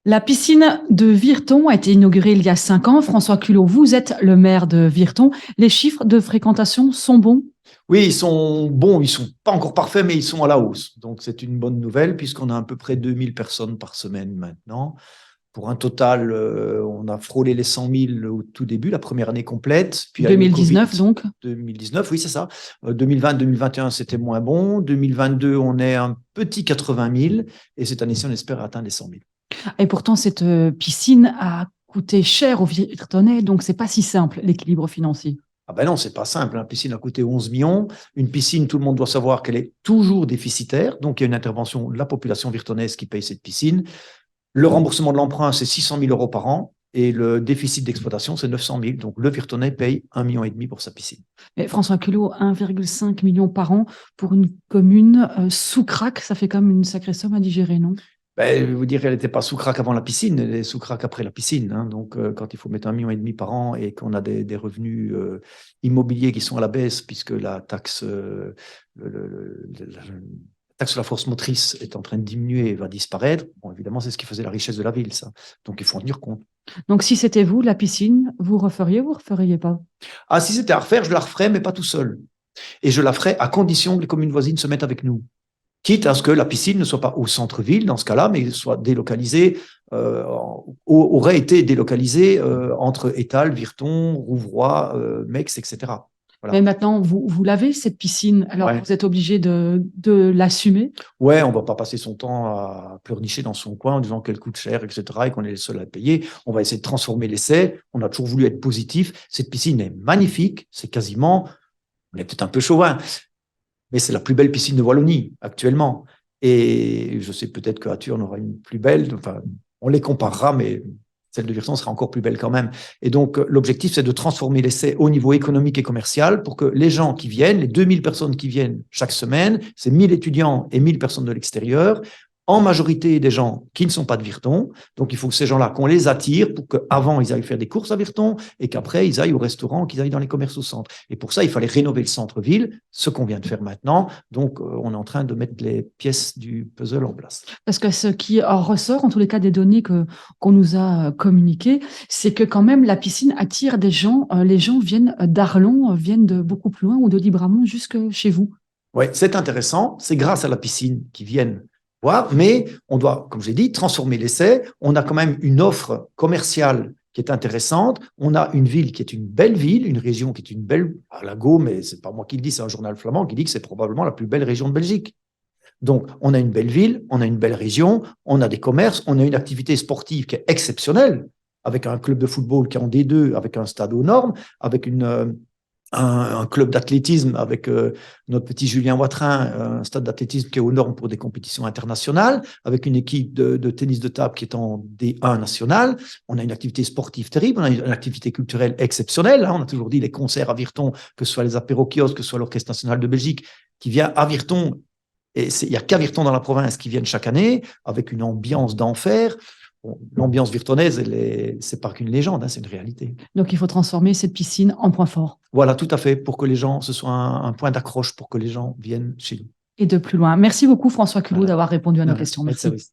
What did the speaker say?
La piscine de Virton a été inaugurée il y a 5 ans. François Culot, vous êtes le maire de Virton. Les chiffres de fréquentation sont bons? Oui, ils sont bons, ils sont pas encore parfaits, mais ils sont à la hausse. Donc c'est une bonne nouvelle puisqu'on a à peu près 2000 personnes par semaine maintenant. Pour un total, on a frôlé les 100 000 au tout début, la première année complète. Puis il y a eu le Covid 2019 donc? 2019, oui, c'est ça. 2020, 2021, c'était moins bon. 2022, on est un petit 80 000. Et cette année-ci, on espère atteindre les 100 000. Et pourtant, cette piscine a coûté cher aux Virtonais, donc c'est pas si simple, l'équilibre financier. Ah ben non, c'est pas simple. La piscine a coûté 11 millions. Une piscine, tout le monde doit savoir qu'elle est toujours déficitaire. Donc, il y a une intervention de la population virtonnaise qui paye cette piscine. Le remboursement de l'emprunt, c'est 600 000 euros par an. Et le déficit d'exploitation, c'est 900 000. Donc, le Virtonnais paye 1,5 million pour sa piscine. Mais François Culot, 1,5 million par an pour une commune sous crack, ça fait quand même une sacrée somme à digérer, non? Ben, je vous dire, elle n'était pas sous crack avant la piscine, elle est sous crack après la piscine. Hein. Donc, quand il faut mettre 1,5 million par an et qu'on a des revenus immobiliers qui sont à la baisse, puisque la taxe, la taxe sur la force motrice est en train de diminuer et va disparaître, bon, évidemment, c'est ce qui faisait la richesse de la ville, ça. Donc, il faut en tenir compte. Donc si c'était vous, la piscine, vous referiez pas? Ah, si c'était à refaire, je la referais, mais pas tout seul. Et je la ferais à condition que les communes voisines se mettent avec nous. Quitte à ce que la piscine ne soit pas au centre-ville dans ce cas-là, mais soit délocalisée, aurait été délocalisée entre Étal, Virton, Rouvroy, Mex, etc. Mais Voilà. maintenant, vous l'avez, cette piscine, alors Ouais. vous êtes obligé de l'assumer. Ouais, on va pas passer son temps à pleurnicher dans son coin en disant qu'elle coûte cher, etc., et qu'on est les seuls à payer. On va essayer de transformer l'essai. On a toujours voulu être positif. Cette piscine est magnifique. C'est quasiment, on est peut-être un peu chauvin, mais c'est la plus belle piscine de Wallonie actuellement. Et je sais peut-être que Athurn aura une plus belle, enfin, on les comparera, mais celle de Virton sera encore plus belle quand même. Et donc, l'objectif, c'est de transformer l'essai au niveau économique et commercial pour que les gens qui viennent, les 2000 personnes qui viennent chaque semaine, c'est 1000 étudiants et 1000 personnes de l'extérieur, en majorité des gens qui ne sont pas de Virton. Donc, il faut que ces gens-là, qu'on les attire pour qu'avant, ils aillent faire des courses à Virton et qu'après, ils aillent au restaurant, qu'ils aillent dans les commerces au centre. Et pour ça, il fallait rénover le centre-ville, ce qu'on vient de faire maintenant. Donc, on est en train de mettre les pièces du puzzle en place. Parce que ce qui en ressort, en tous les cas des données qu'on nous a communiquées, c'est que quand même la piscine attire des gens. Les gens viennent d'Arlon, viennent de beaucoup plus loin ou de Libramont jusque chez vous. Oui, c'est intéressant. C'est grâce à la piscine qu'ils viennent voir, mais on doit, comme j'ai dit, transformer l'essai. On a quand même une offre commerciale qui est intéressante. On a une ville qui est une belle ville, une région qui est une belle, à la Go, mais c'est pas moi qui le dis, c'est un journal flamand qui dit que c'est probablement la plus belle région de Belgique. Donc, on a une belle ville, on a une belle région, on a des commerces, on a une activité sportive qui est exceptionnelle, avec un club de football qui est en D2, avec un stade aux normes, avec un club d'athlétisme avec notre petit Julien Watrin, un stade d'athlétisme qui est aux normes pour des compétitions internationales, avec une équipe de tennis de table qui est en D1 national. On a une activité sportive terrible, on a une activité culturelle exceptionnelle. Hein. On a toujours dit les concerts à Virton, que ce soit les apéros kiosques, que ce soit l'Orchestre national de Belgique, qui vient à Virton. Et il n'y a qu'à Virton dans la province qui viennent chaque année, avec une ambiance d'enfer. Bon, l'ambiance virtonnaise, c'est pas qu'une légende, hein, c'est une réalité. Donc il faut transformer cette piscine en point fort. Voilà, tout à fait, pour que les gens, ce soit un point d'accroche pour que les gens viennent chez nous. Et de plus loin. Merci beaucoup François Culot Voilà. d'avoir répondu à nos Voilà. questions. Être Merci. service.